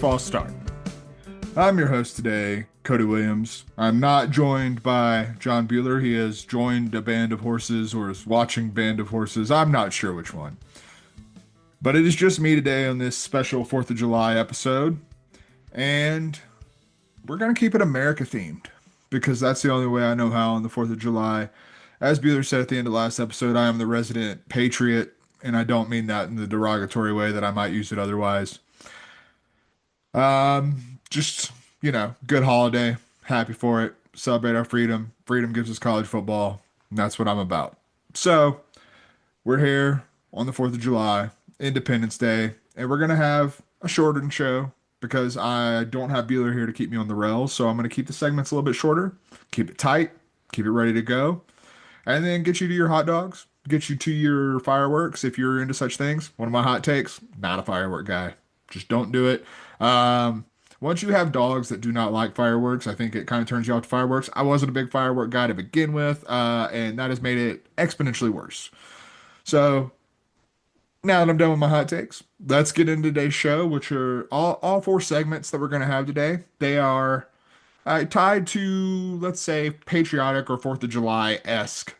false start. I'm your host today, Cody Williams. I'm not joined by John Buhler. He has joined a band of horses or is watching Band of Horses. I'm not sure which one. But it is just me today on this special 4th of July episode. And we're going to keep it America themed because that's the only way I know how on the 4th of July. As Buhler said at the end of last episode, I am the resident patriot, and I don't mean that in the derogatory way that I might use it otherwise. Just, good holiday. Happy for it. Celebrate our freedom. Freedom gives us college football. And that's what I'm about. So, we're here on the 4th of July, Independence Day, and we're going to have a shortened show because I don't have Bueller here to keep me on the rails. So, I'm going to keep the segments a little bit shorter, keep it tight, keep it ready to go, and then get you to your hot dogs, get you to your fireworks if you're into such things. One of my hot takes, not a firework guy. Just don't do it. Once you have dogs that do not like fireworks, I think it kind of turns you off to fireworks. I wasn't a big firework guy to begin with, and that has made it exponentially worse. So now that I'm done with my hot takes, let's get into today's show, which are all four segments that we're going to have today. They are tied to, let's say, patriotic or 4th of July-esque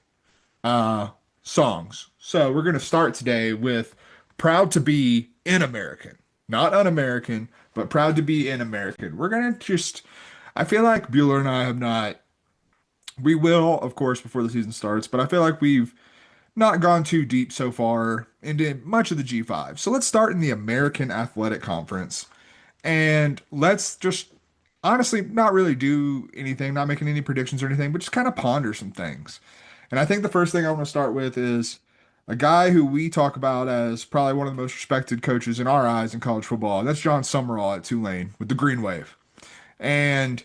songs. So we're going to start today with Proud to Be an American. Not un-American, but proud to be an American. We're going to I feel like Bueller and I have not, we will, of course, before the season starts, but I feel like we've not gone too deep so far into much of the G5. So let's start in the American Athletic Conference. And let's just honestly not really do anything, not making any predictions or anything, but just kind of ponder some things. And I think the first thing I want to start with is a guy who we talk about as probably one of the most respected coaches in our eyes in college football. And that's John Summerall at Tulane with the Green Wave. And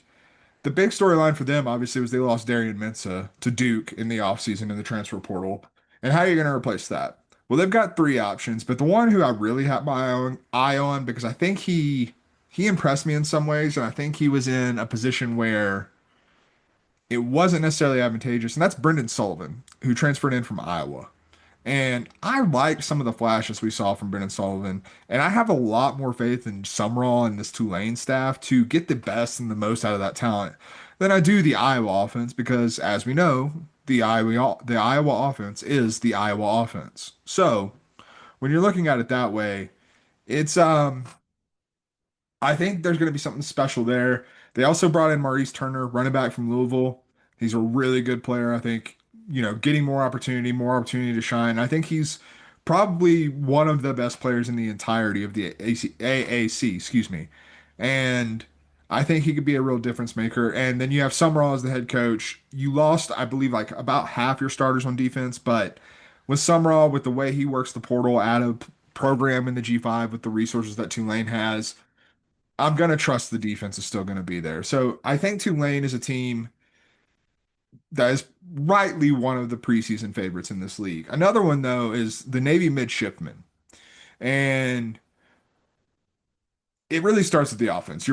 the big storyline for them, obviously, was they lost Darian Mensah to Duke in the offseason in the transfer portal. And how are you going to replace that? Well, they've got three options, but the one who I really have my eye on because I think he impressed me in some ways, and I think he was in a position where it wasn't necessarily advantageous, and that's Brendan Sullivan, who transferred in from Iowa. And I like some of the flashes we saw from Brendan Sullivan. And I have a lot more faith in Summerall and this Tulane staff to get the best and the most out of that talent than I do the Iowa offense because, as we know, the Iowa offense is the Iowa offense. So when you're looking at it that way, it's I think there's going to be something special there. They also brought in Maurice Turner, running back from Louisville. He's a really good player. I think, getting more opportunity to shine. I think he's probably one of the best players in the entirety of the AAC, excuse me. And I think he could be a real difference maker. And then you have Summerall as the head coach. You lost, I believe, like about half your starters on defense, but with Summerall, with the way he works the portal out of program in the G5 with the resources that Tulane has, I'm going to trust the defense is still going to be there. So I think Tulane is a team that is rightly one of the preseason favorites in this league. Another one, though, is the Navy midshipmen. And it really starts with the offense.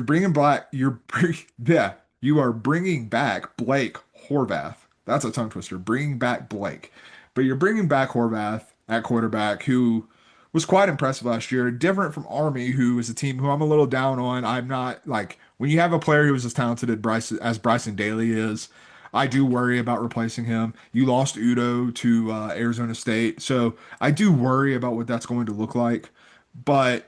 Yeah, you are bringing back Blake Horvath. That's a tongue twister. Bringing back Blake. But you're bringing back Horvath at quarterback, who was quite impressive last year. Different from Army, who is a team who I'm a little down on. I'm not like when you have a player who is as talented as Bryson Daly is. I do worry about replacing him. You lost Udo to Arizona State, so I do worry about what that's going to look like. But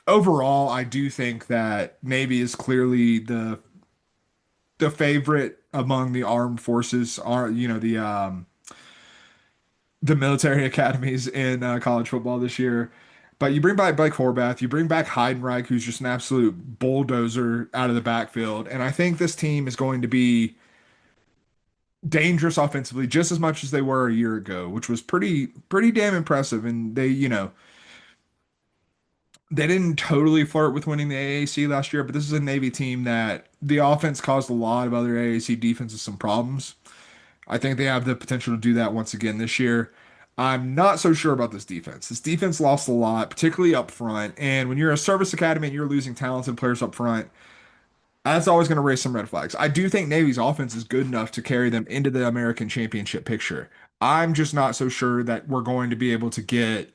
overall, I do think that Navy is clearly the favorite among the armed forces. Are the military academies in college football this year. But you bring back Blake Horvath, you bring back Heidenreich, who's just an absolute bulldozer out of the backfield, and I think this team is going to be dangerous offensively just as much as they were a year ago, which was pretty damn impressive. And they didn't totally flirt with winning the AAC last year, but this is a Navy team that the offense caused a lot of other AAC defenses some problems. I think they have the potential to do that once again this year. I'm not so sure about this defense. This defense lost a lot, particularly up front. And when you're a service academy and you're losing talented players up front, that's always going to raise some red flags. I do think Navy's offense is good enough to carry them into the American Championship picture. I'm just not so sure that we're going to be able to get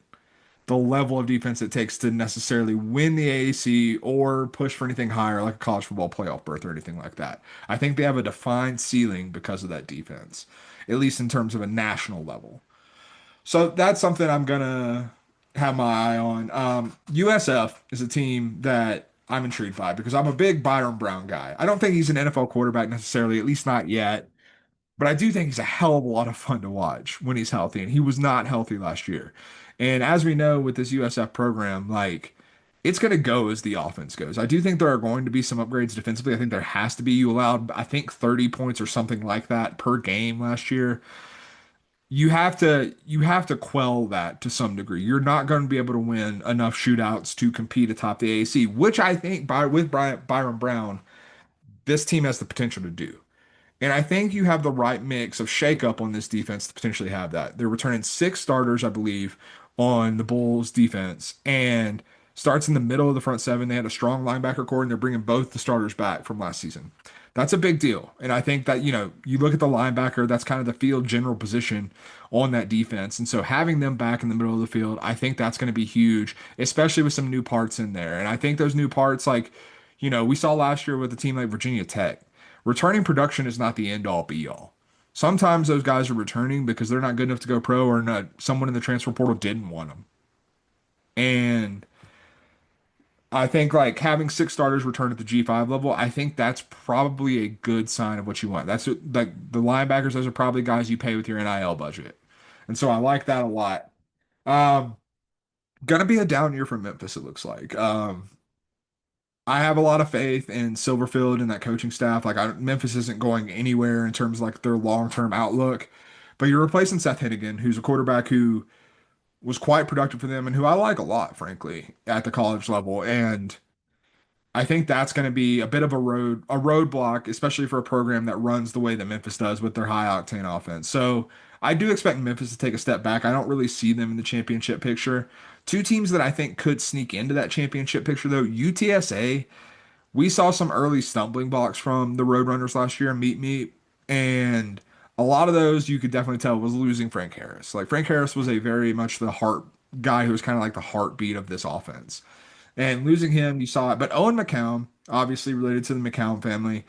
the level of defense it takes to necessarily win the AAC or push for anything higher, like a college football playoff berth or anything like that. I think they have a defined ceiling because of that defense, at least in terms of a national level. So that's something I'm gonna have my eye on. USF is a team that I'm intrigued by because I'm a big Byron Brown guy. I don't think he's an NFL quarterback necessarily, at least not yet. But I do think he's a hell of a lot of fun to watch when he's healthy, and he was not healthy last year. And as we know with this USF program, like it's going to go as the offense goes. I do think there are going to be some upgrades defensively. I think there has to be. You allowed, I think, 30 points or something like that per game last year. You have to quell that to some degree. You're not going to be able to win enough shootouts to compete atop the AAC, which I think with Byron Brown, this team has the potential to do. And I think you have the right mix of shakeup on this defense to potentially have that. They're returning six starters, I believe, on the Bulls defense, and starts in the middle of the front seven. They had a strong linebacker core, and they're bringing both the starters back from last season. That's a big deal. And I think that, you look at the linebacker, that's kind of the field general position on that defense. And so having them back in the middle of the field, I think that's going to be huge, especially with some new parts in there. And I think those new parts, like, we saw last year with a team like Virginia Tech. Returning production is not the end all be all. Sometimes those guys are returning because they're not good enough to go pro or not, someone in the transfer portal didn't want them. And I think like having six starters return at the G5 level, I think that's probably a good sign of what you want. That's like the linebackers, those are probably guys you pay with your NIL budget. And so I like that a lot. Um, Gonna be a down year for Memphis, it looks like. I have a lot of faith in Silverfield and that coaching staff. Like Memphis isn't going anywhere in terms of like their long-term outlook. But you're replacing Seth Hennigan, who's a quarterback who was quite productive for them and who I like a lot, frankly, at the college level. And I think that's going to be a bit of a roadblock, especially for a program that runs the way that Memphis does with their high octane offense. So I do expect Memphis to take a step back. I don't really see them in the championship picture. Two teams that I think could sneak into that championship picture, though, UTSA. We saw some early stumbling blocks from the Roadrunners last year in Meet Me, and a lot of those you could definitely tell was losing Frank Harris. Like Frank Harris was a very much the heart guy who was kind of like the heartbeat of this offense. And losing him, you saw it. But Owen McCown, obviously related to the McCown family,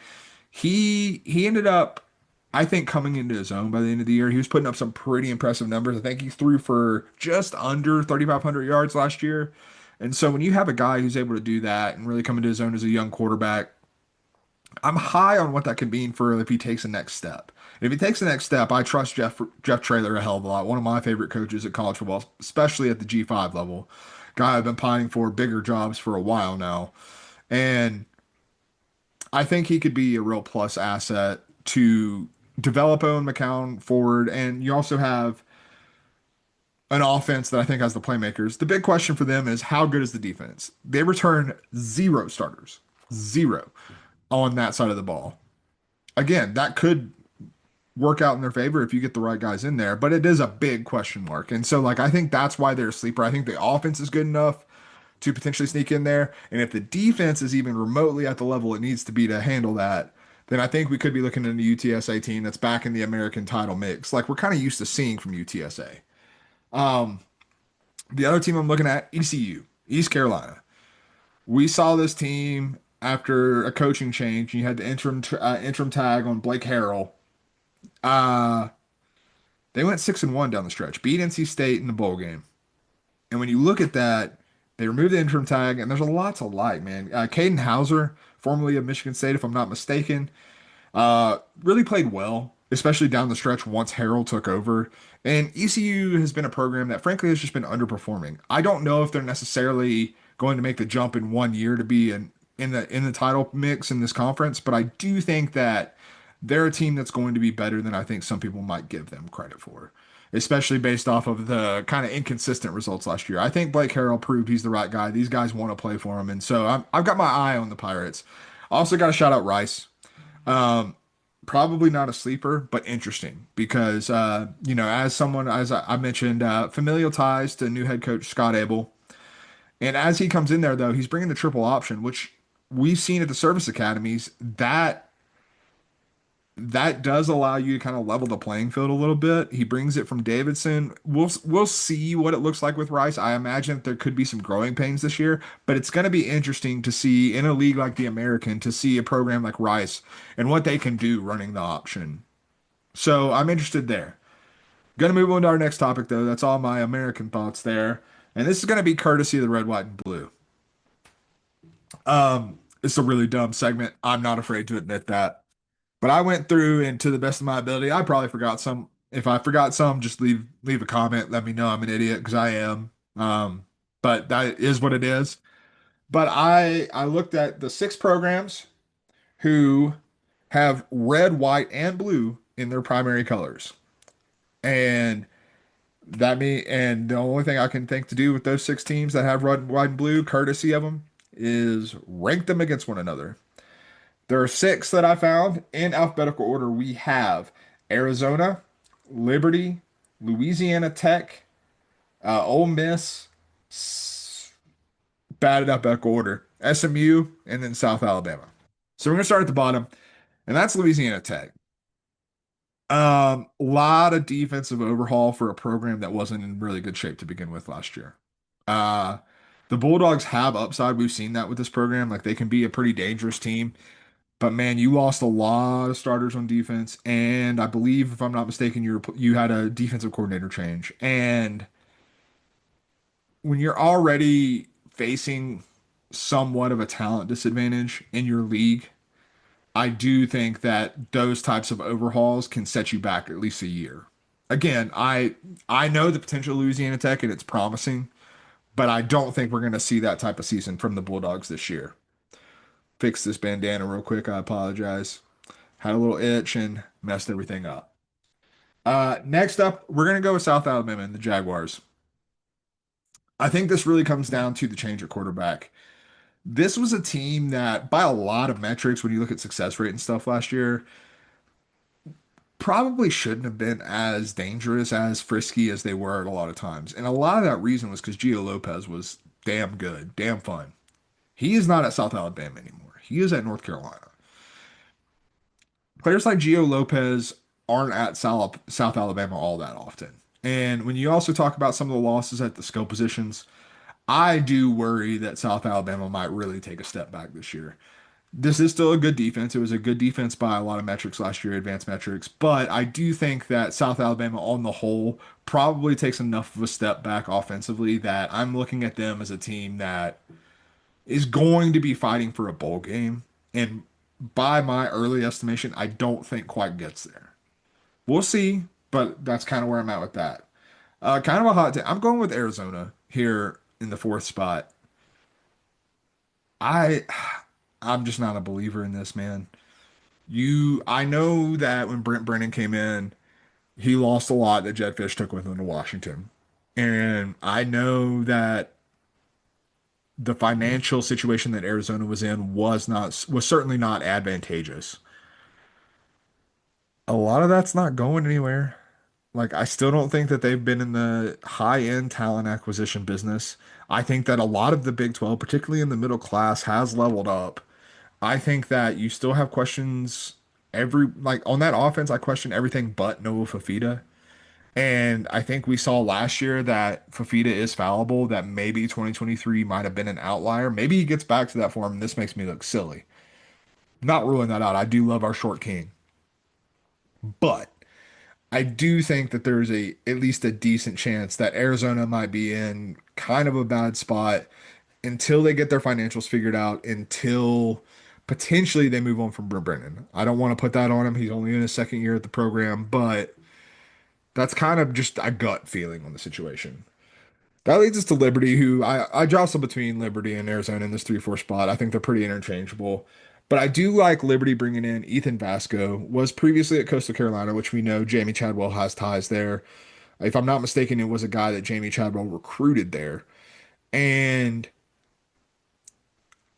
he ended up, I think, coming into his own by the end of the year. He was putting up some pretty impressive numbers. I think he threw for just under 3,500 yards last year. And so when you have a guy who's able to do that and really come into his own as a young quarterback, I'm high on what that could mean for if he takes the next step. And if he takes the next step, I trust Jeff Traylor a hell of a lot. One of my favorite coaches at college football, especially at the G5 level. Guy I've been pining for bigger jobs for a while now. And I think he could be a real plus asset to develop Owen McCown forward. And you also have an offense that I think has the playmakers. The big question for them is how good is the defense? They return zero starters, zero on that side of the ball. Again, that could work out in their favor if you get the right guys in there, but it is a big question mark. And so, like, I think that's why they're a sleeper. I think the offense is good enough to potentially sneak in there. And if the defense is even remotely at the level it needs to be to handle that, then I think we could be looking at a UTSA team that's back in the American title mix, like we're kind of used to seeing from UTSA. Um, the other team I'm looking at, ECU, East Carolina. We saw this team after a coaching change. You had the interim tag on Blake Harrell. Uh, they went 6-1 down the stretch, beat NC State in the bowl game. And when you look at that, they removed the interim tag, and there's a lot to like, man. Caden Hauser, formerly of Michigan State, if I'm not mistaken, really played well, especially down the stretch once Harrell took over. And ECU has been a program that, frankly, has just been underperforming. I don't know if they're necessarily going to make the jump in 1 year to be in the title mix in this conference, but I do think that they're a team that's going to be better than I think some people might give them credit for, especially based off of the kind of inconsistent results last year. I think Blake Harrell proved he's the right guy. These guys want to play for him, and so I've got my eye on the Pirates. I also got to shout out Rice. Um, Probably not a sleeper, but interesting because as someone as I mentioned, familial ties to new head coach Scott Abel, and as he comes in there though, he's bringing the triple option, which we've seen at the service academies. That that does allow you to kind of level the playing field a little bit. He brings it from Davidson. We'll see what it looks like with Rice. I imagine that there could be some growing pains this year, but it's going to be interesting to see in a league like the American to see a program like Rice and what they can do running the option. So I'm interested there. Going to move on to our next topic though. That's all my American thoughts there. And this is going to be courtesy of the red, white, and blue. It's a really dumb segment. I'm not afraid to admit that. But I went through and to the best of my ability, I probably forgot some. If I forgot some, just leave a comment. Let me know I'm an idiot because I am. But that is what it is. But I looked at the six programs who have red, white, and blue in their primary colors. And and the only thing I can think to do with those six teams that have red, white, and blue, courtesy of them, is rank them against one another. There are six that I found in alphabetical order. We have Arizona, Liberty, Louisiana Tech, Ole Miss, batted alphabetical order, SMU, and then South Alabama. So we're gonna start at the bottom, and that's Louisiana Tech. Lot of defensive overhaul for a program that wasn't in really good shape to begin with last year. Uh, the Bulldogs have upside. We've seen that with this program. Like they can be a pretty dangerous team. But man, you lost a lot of starters on defense, and I believe, if I'm not mistaken, you had a defensive coordinator change. And when you're already facing somewhat of a talent disadvantage in your league, I do think that those types of overhauls can set you back at least a year. Again, I know the potential of Louisiana Tech and it's promising, but I don't think we're going to see that type of season from the Bulldogs this year. Fix this bandana real quick. I apologize. Had a little itch and messed everything up. Next up, we're going to go with South Alabama and the Jaguars. I think this really comes down to the change at quarterback. This was a team that, by a lot of metrics, when you look at success rate and stuff last year, probably shouldn't have been as dangerous, as frisky as they were at a lot of times. And a lot of that reason was because Gio Lopez was damn good, damn fun. He is not at South Alabama anymore. He is at North Carolina. Players like Gio Lopez aren't at South Alabama all that often. And when you also talk about some of the losses at the skill positions, I do worry that South Alabama might really take a step back this year. This is still a good defense. It was a good defense by a lot of metrics last year, advanced metrics, but I do think that South Alabama on the whole probably takes enough of a step back offensively that I'm looking at them as a team that is going to be fighting for a bowl game. And by my early estimation, I don't think quite gets there. We'll see, but that's kind of where I'm at with that. Kind of a hot take. I'm going with Arizona here in the fourth spot. I I'm just not a believer in this, man. I know that when Brent Brennan came in, he lost a lot that Jed Fish took with him to Washington. And I know that the financial situation that Arizona was in was certainly not advantageous. A lot of that's not going anywhere. Like I still don't think that they've been in the high-end talent acquisition business. I think that a lot of the Big 12, particularly in the middle class, has leveled up. I think that you still have questions like on that offense, I question everything but Noah Fafita. And I think we saw last year that Fafita is fallible, that maybe 2023 might have been an outlier. Maybe he gets back to that form, and this makes me look silly. Not ruling that out. I do love our short king. But I do think that there's at least a decent chance that Arizona might be in kind of a bad spot until they get their financials figured out, until potentially they move on from Brennan. I don't want to put that on him. He's only in his second year at the program, but that's kind of just a gut feeling on the situation. That leads us to Liberty, who I jostle between Liberty and Arizona in this 3-4 spot. I think they're pretty interchangeable. But I do like Liberty bringing in Ethan Vasco, was previously at Coastal Carolina, which we know Jamie Chadwell has ties there. If I'm not mistaken, it was a guy that Jamie Chadwell recruited there. And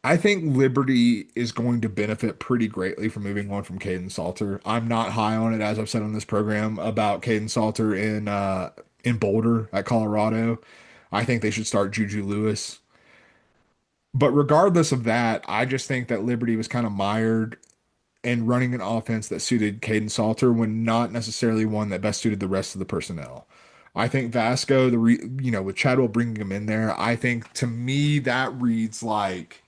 I think Liberty is going to benefit pretty greatly from moving on from Caden Salter. I'm not high on it, as I've said on this program, about Caden Salter in Boulder at Colorado. I think they should start Juju Lewis. But regardless of that, I just think that Liberty was kind of mired and running an offense that suited Caden Salter when not necessarily one that best suited the rest of the personnel. I think Vasco, with Chadwell bringing him in there, I think to me that reads like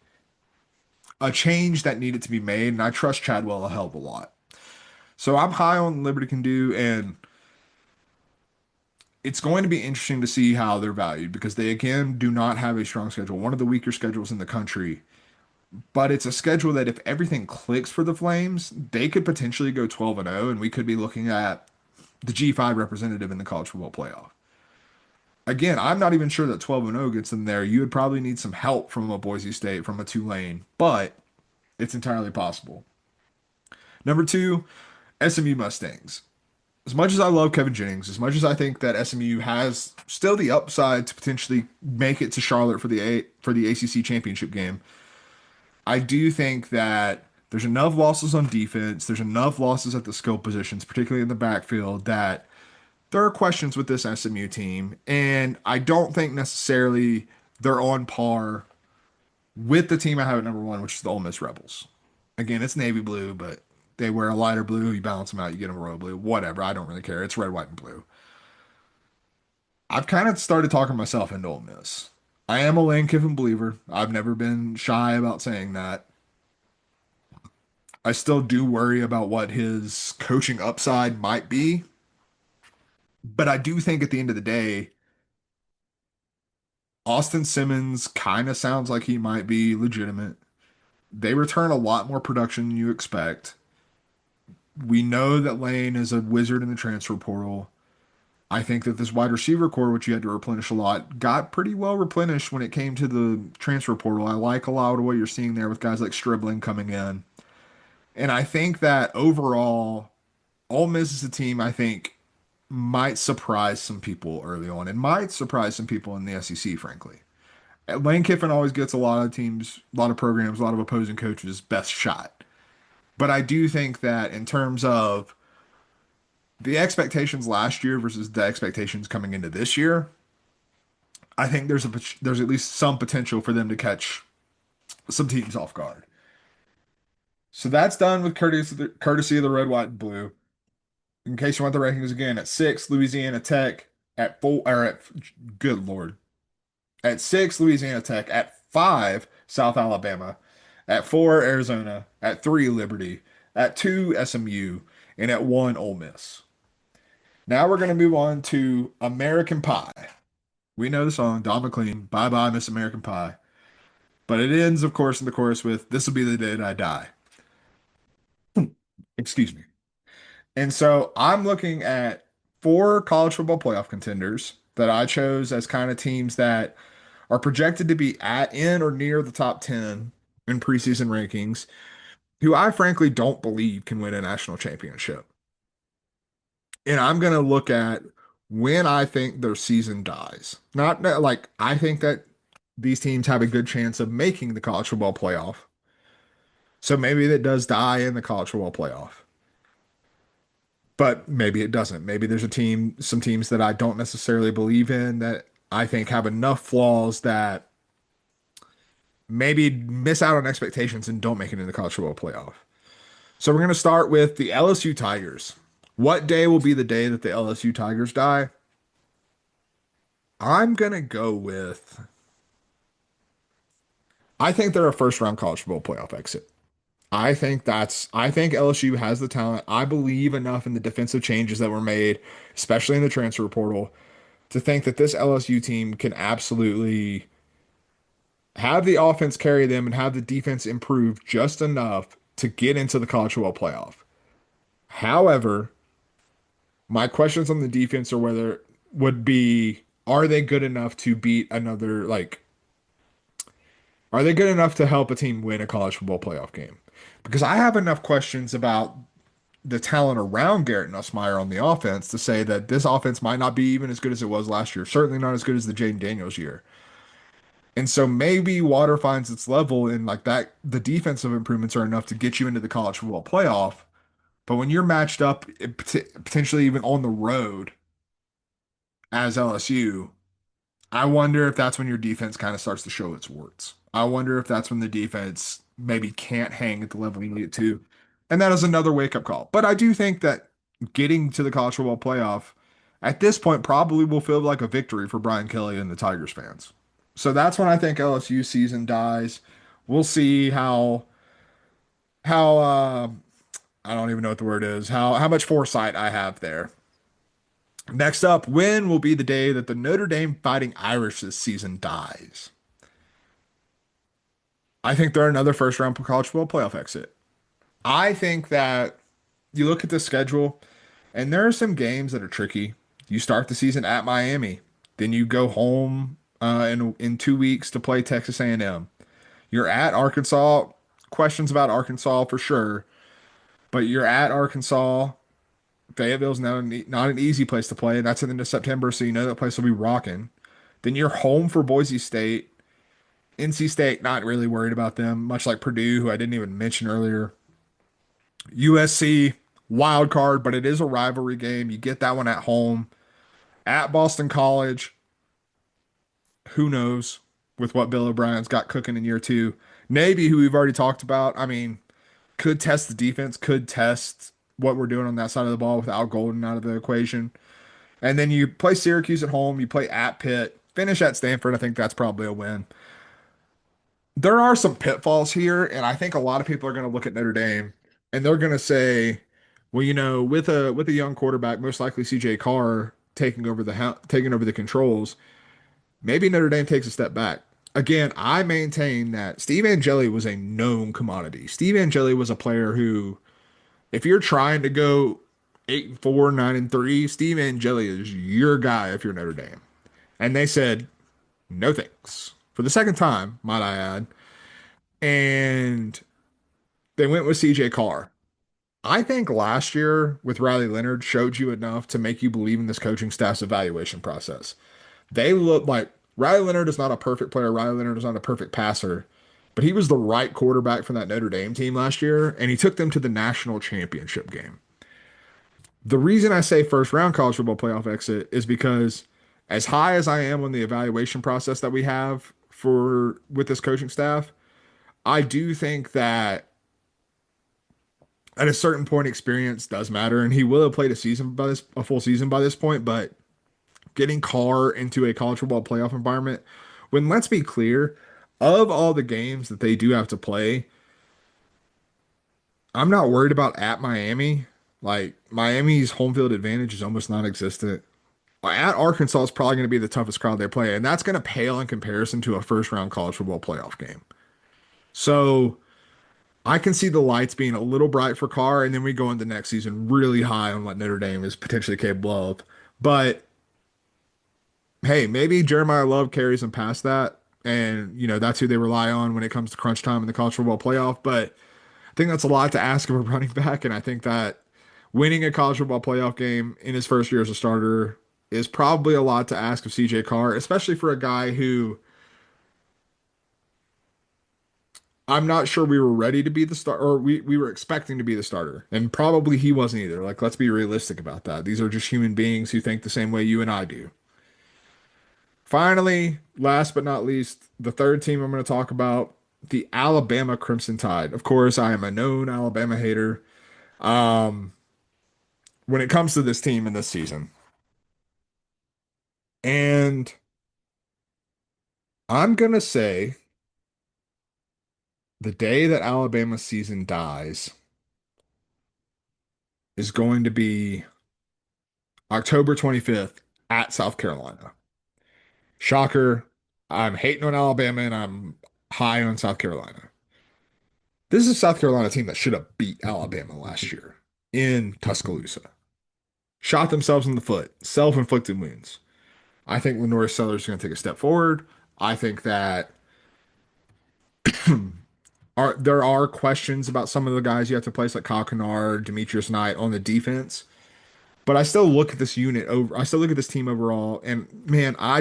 a change that needed to be made, and I trust Chadwell a hell of a lot. So I'm high on Liberty can do, and it's going to be interesting to see how they're valued because they again do not have a strong schedule, one of the weaker schedules in the country. But it's a schedule that if everything clicks for the Flames, they could potentially go 12 and 0, and we could be looking at the G5 representative in the college football playoff. Again, I'm not even sure that 12 and 0 gets them there. You would probably need some help from a Boise State, from a Tulane, but it's entirely possible. Number two, SMU Mustangs. As much as I love Kevin Jennings, as much as I think that SMU has still the upside to potentially make it to Charlotte for the ACC championship game, I do think that there's enough losses on defense, there's enough losses at the skill positions, particularly in the backfield, that there are questions with this SMU team, and I don't think necessarily they're on par with the team I have at number one, which is the Ole Miss Rebels. Again, it's navy blue, but they wear a lighter blue. You balance them out, you get them royal blue. Whatever, I don't really care. It's red, white, and blue. I've kind of started talking myself into Ole Miss. I am a Lane Kiffin believer. I've never been shy about saying that. I still do worry about what his coaching upside might be, but I do think at the end of the day, Austin Simmons kind of sounds like he might be legitimate. They return a lot more production than you expect. We know that Lane is a wizard in the transfer portal. I think that this wide receiver core, which you had to replenish a lot, got pretty well replenished when it came to the transfer portal. I like a lot of what you're seeing there with guys like Stribling coming in. And I think that overall, Ole Miss is a team I think might surprise some people early on and might surprise some people in the SEC, frankly. Lane Kiffin always gets a lot of teams, a lot of programs, a lot of opposing coaches' best shot. But I do think that in terms of the expectations last year versus the expectations coming into this year, I think there's at least some potential for them to catch some teams off guard. So that's done with courtesy of the red, white, and blue. In case you want the rankings again, at six, Louisiana Tech. At four, or at good Lord, at six, Louisiana Tech. At five, South Alabama. At four, Arizona. At three, Liberty. At two, SMU. And at one, Ole Miss. Now we're going to move on to American Pie. We know the song, Don McLean, Bye Bye Miss American Pie. But it ends, of course, in the chorus with, This will be the day that I die. Excuse me. And so I'm looking at four college football playoff contenders that I chose as kind of teams that are projected to be at, in, or near the top 10 in preseason rankings, who I frankly don't believe can win a national championship. And I'm going to look at when I think their season dies. Not like I think that these teams have a good chance of making the college football playoff. So maybe that does die in the college football playoff. But maybe it doesn't. Maybe there's some teams that I don't necessarily believe in that I think have enough flaws that maybe miss out on expectations and don't make it in the college football playoff. So we're going to start with the LSU Tigers. What day will be the day that the LSU Tigers die? I'm going to go with, I think they're a first round college football playoff exit. I think LSU has the talent. I believe enough in the defensive changes that were made, especially in the transfer portal, to think that this LSU team can absolutely have the offense carry them and have the defense improve just enough to get into the college football playoff. However, my questions on the defense are whether would be, are they good enough to beat another, like, are they good enough to help a team win a college football playoff game? Because I have enough questions about the talent around Garrett Nussmeier on the offense to say that this offense might not be even as good as it was last year. Certainly not as good as the Jaden Daniels year. And so maybe water finds its level in like that. The defensive improvements are enough to get you into the college football playoff. But when you're matched up, potentially even on the road as LSU, I wonder if that's when your defense kind of starts to show its warts. I wonder if that's when the defense maybe can't hang at the level you need it to. And that is another wake up call. But I do think that getting to the college football playoff at this point probably will feel like a victory for Brian Kelly and the Tigers fans. So that's when I think LSU season dies. We'll see how I don't even know what the word is, how much foresight I have there. Next up, when will be the day that the Notre Dame Fighting Irish this season dies? I think they're another first round college football playoff exit. I think that you look at the schedule, and there are some games that are tricky. You start the season at Miami, then you go home in 2 weeks to play Texas A&M. You're at Arkansas. Questions about Arkansas for sure, but you're at Arkansas. Fayetteville's not an easy place to play, and that's in the end of September, so you know that place will be rocking. Then you're home for Boise State. NC State, not really worried about them, much like Purdue, who I didn't even mention earlier. USC, wild card, but it is a rivalry game. You get that one at home. At Boston College, who knows with what Bill O'Brien's got cooking in year two. Navy, who we've already talked about, I mean, could test the defense, could test what we're doing on that side of the ball without Golden out of the equation. And then you play Syracuse at home, you play at Pitt, finish at Stanford. I think that's probably a win. There are some pitfalls here, and I think a lot of people are going to look at Notre Dame and they're going to say, well, with a young quarterback, most likely CJ Carr taking over the controls, maybe Notre Dame takes a step back. Again, I maintain that Steve Angeli was a known commodity. Steve Angeli was a player who, if you're trying to go 8-4, 9-3, Steve Angeli is your guy if you're Notre Dame. And they said, no thanks. For the second time, might I add. And they went with CJ Carr. I think last year with Riley Leonard showed you enough to make you believe in this coaching staff's evaluation process. They look like Riley Leonard is not a perfect player. Riley Leonard is not a perfect passer, but he was the right quarterback for that Notre Dame team last year, and he took them to the national championship game. The reason I say first round college football playoff exit is because as high as I am on the evaluation process that we have for with this coaching staff, I do think that at a certain point experience does matter, and he will have played a full season by this point, but getting Carr into a college football playoff environment, when let's be clear, of all the games that they do have to play, I'm not worried about at Miami. Like Miami's home field advantage is almost non-existent. At Arkansas is probably going to be the toughest crowd they play, and that's going to pale in comparison to a first round college football playoff game. So I can see the lights being a little bright for Carr, and then we go into next season really high on what Notre Dame is potentially capable of. But hey, maybe Jeremiah Love carries them past that. And, that's who they rely on when it comes to crunch time in the college football playoff. But I think that's a lot to ask of a running back. And I think that winning a college football playoff game in his first year as a starter is probably a lot to ask of CJ Carr, especially for a guy who I'm not sure we were ready to be the start or we were expecting to be the starter. And probably he wasn't either. Like, let's be realistic about that. These are just human beings who think the same way you and I do. Finally, last but not least, the third team I'm going to talk about, the Alabama Crimson Tide. Of course, I am a known Alabama hater um, when it comes to this team in this season. And I'm going to say the day that Alabama's season dies is going to be October 25th at South Carolina. Shocker. I'm hating on Alabama and I'm high on South Carolina. This is a South Carolina team that should have beat Alabama last year in Tuscaloosa. Shot themselves in the foot, self-inflicted wounds. I think Lenore Sellers is going to take a step forward. I think that there are questions about some of the guys you have to place like Kyle Kennard, Demetrius Knight on the defense. But I still look at this unit over. I still look at this team overall, and man, I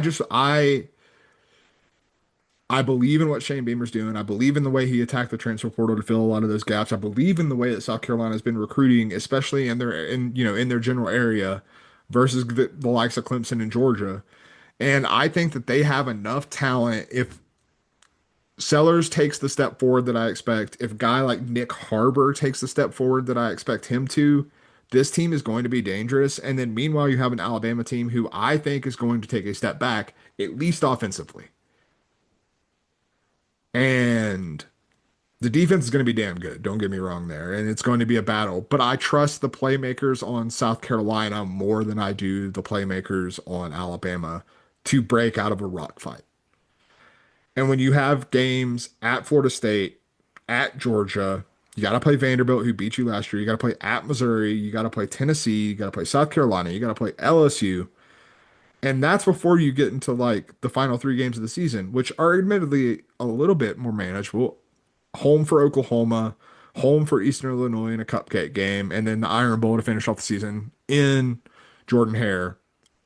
believe in what Shane Beamer's doing. I believe in the way he attacked the transfer portal to fill a lot of those gaps. I believe in the way that South Carolina has been recruiting, especially in their general area versus the likes of Clemson and Georgia. And I think that they have enough talent if Sellers takes the step forward that I expect, if a guy like Nick Harbor takes the step forward that I expect him to, this team is going to be dangerous. And then meanwhile, you have an Alabama team who I think is going to take a step back, at least offensively. And the defense is going to be damn good. Don't get me wrong there. And it's going to be a battle. But I trust the playmakers on South Carolina more than I do the playmakers on Alabama to break out of a rock fight. And when you have games at Florida State, at Georgia, you got to play Vanderbilt, who beat you last year. You got to play at Missouri. You got to play Tennessee. You got to play South Carolina. You got to play LSU. And that's before you get into like the final three games of the season, which are admittedly a little bit more manageable. Home for Oklahoma, home for Eastern Illinois in a cupcake game, and then the Iron Bowl to finish off the season in Jordan Hare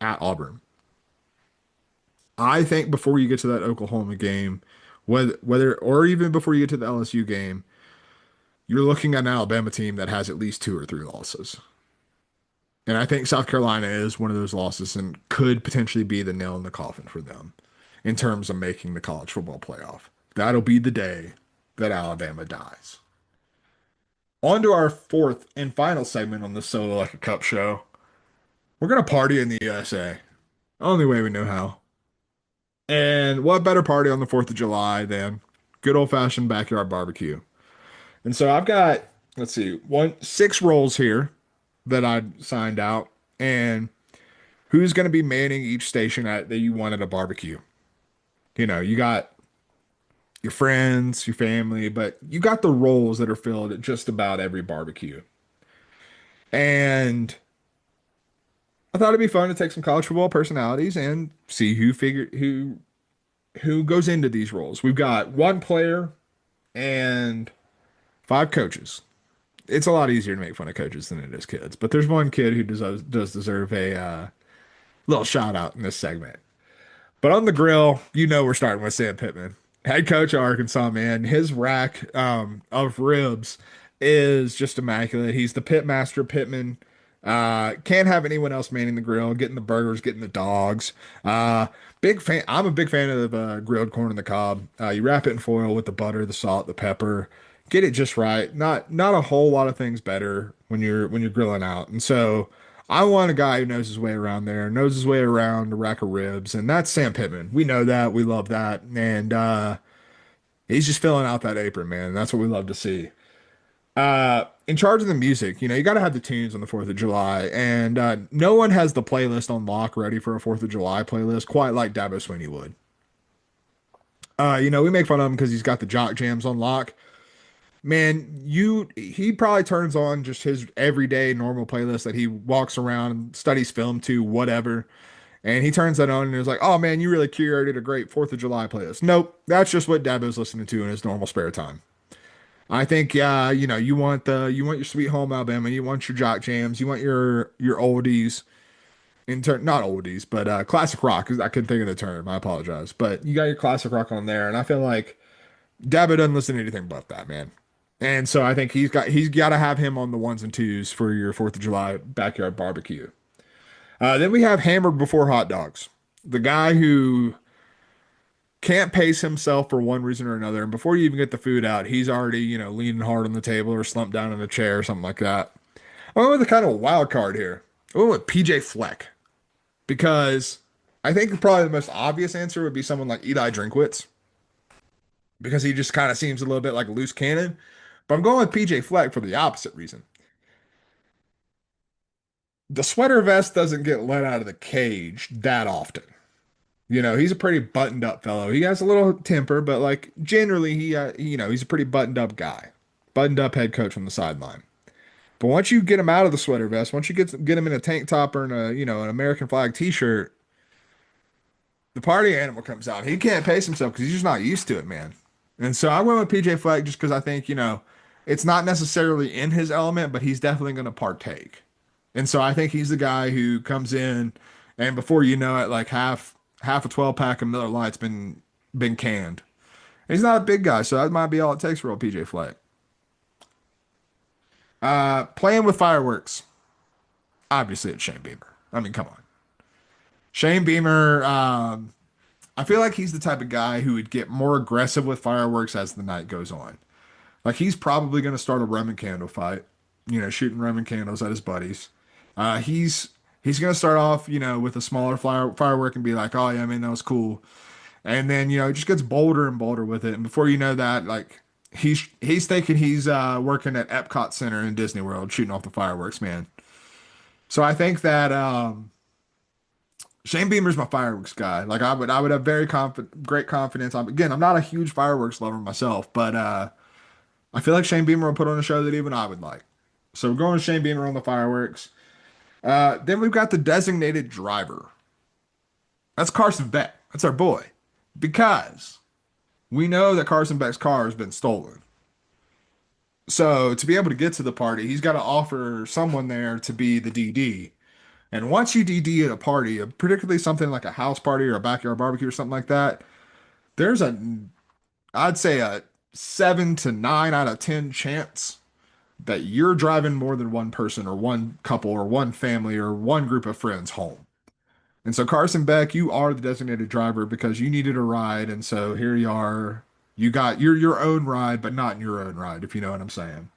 at Auburn. I think before you get to that Oklahoma game, whether or even before you get to the LSU game, you're looking at an Alabama team that has at least two or three losses. And I think South Carolina is one of those losses and could potentially be the nail in the coffin for them in terms of making the college football playoff. That'll be the day that Alabama dies. On to our fourth and final segment on the Solo Like a Cup show. We're going to party in the USA. Only way we know how. And what better party on the 4th of July than good old fashioned backyard barbecue? And so I've got, let's see, six roles here that I signed out, and who's going to be manning each station that you want at a barbecue. You know, you got your friends, your family, but you got the roles that are filled at just about every barbecue. And I thought it'd be fun to take some college football personalities and see who goes into these roles. We've got one player and five coaches. It's a lot easier to make fun of coaches than it is kids, but there's one kid who does deserve a little shout out in this segment. But on the grill, you know we're starting with Sam Pittman, head coach of Arkansas, man. His rack of ribs is just immaculate. He's the pit master, Pittman. Can't have anyone else manning the grill, getting the burgers, getting the dogs. Big fan. I'm a big fan of grilled corn on the cob. You wrap it in foil with the butter, the salt, the pepper. Get it just right. Not a whole lot of things better when you're grilling out. And so I want a guy who knows his way around there, knows his way around a rack of ribs, and that's Sam Pittman. We know that, we love that, and he's just filling out that apron, man. That's what we love to see. In charge of the music, you know, you got to have the tunes on the 4th of July, and no one has the playlist on lock ready for a 4th of July playlist quite like Dabo Swinney would. You know, we make fun of him because he's got the jock jams on lock. Man, he probably turns on just his everyday normal playlist that he walks around and studies film to, whatever. And he turns that on and is like, "Oh man, you really curated a great 4th of July playlist." Nope, that's just what Dabo's listening to in his normal spare time. I think, you know, you want your Sweet Home Alabama, you want your jock jams, you want your oldies, not oldies, but classic rock. 'Cause I couldn't think of the term. I apologize, but you got your classic rock on there, and I feel like Dabo doesn't listen to anything but that, man. And so I think he's got to have him on the ones and twos for your 4th of July backyard barbecue. Then we have hammered before hot dogs, the guy who can't pace himself for one reason or another. And before you even get the food out, he's already, you know, leaning hard on the table or slumped down in a chair or something like that. I went with a kind of a wild card here. I went with PJ Fleck because I think probably the most obvious answer would be someone like Eli Drinkwitz because he just kind of seems a little bit like a loose cannon. But I'm going with PJ Fleck for the opposite reason. The sweater vest doesn't get let out of the cage that often. You know, he's a pretty buttoned up fellow. He has a little temper, but like generally you know, he's a pretty buttoned up guy. Buttoned up head coach on the sideline. But once you get him out of the sweater vest, once you get him in a tank top or in a, you know, an American flag t-shirt, the party animal comes out. He can't pace himself because he's just not used to it, man. And so I went with PJ Fleck just because I think, you know, it's not necessarily in his element, but he's definitely going to partake. And so I think he's the guy who comes in and before you know it, like half a 12 pack of Miller Lite's been canned. And he's not a big guy, so that might be all it takes for old PJ Fleck. Playing with fireworks. Obviously, it's Shane Beamer. I mean, come on. Shane Beamer, I feel like he's the type of guy who would get more aggressive with fireworks as the night goes on. Like he's probably going to start a Roman candle fight, shooting Roman candles at his buddies. He's going to start off, with a smaller firework and be like, "Oh yeah, man, that was cool." And then, it just gets bolder and bolder with it. And before you know that, like he's thinking he's working at Epcot Center in Disney World shooting off the fireworks, man. So I think that Shane Beamer's my fireworks guy. Like I would have great confidence. I'm not a huge fireworks lover myself, but I feel like Shane Beamer will put on a show that even I would like. So we're going with Shane Beamer on the fireworks. Then we've got the designated driver. That's Carson Beck. That's our boy. Because we know that Carson Beck's car has been stolen. So to be able to get to the party, he's got to offer someone there to be the DD. And once you DD at a party, particularly something like a house party or a backyard barbecue or something like that, there's I'd say a 7 to 9 out of 10 chance that you're driving more than one person or one couple or one family or one group of friends home. And so Carson Beck, you are the designated driver because you needed a ride, and so here you are. You got your own ride, but not in your own ride, if you know what I'm saying.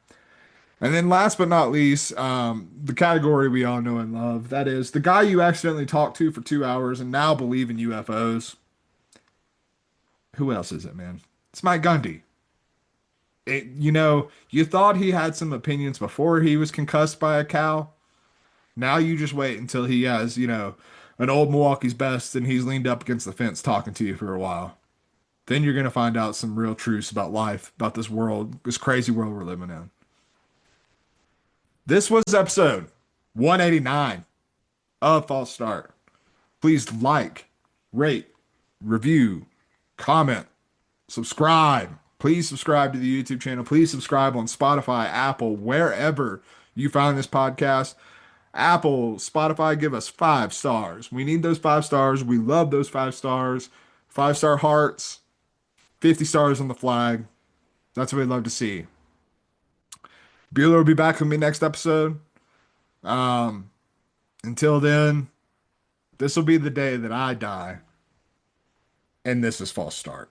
And then last but not least, the category we all know and love, that is the guy you accidentally talked to for 2 hours and now believe in UFOs. Who else is it, man? It's Mike Gundy. You thought he had some opinions before he was concussed by a cow. Now you just wait until he has, an old Milwaukee's best and he's leaned up against the fence talking to you for a while. Then you're going to find out some real truths about life, about this world, this crazy world we're living in. This was episode 189 of False Start. Please like, rate, review, comment, subscribe. Please subscribe to the YouTube channel. Please subscribe on Spotify, Apple, wherever you find this podcast. Apple, Spotify, give us 5 stars. We need those 5 stars. We love those 5 stars. 5-star hearts, 50 stars on the flag. That's what we'd love to see. Bueller will be back with me next episode. Until then, this will be the day that I die. And this is False Start.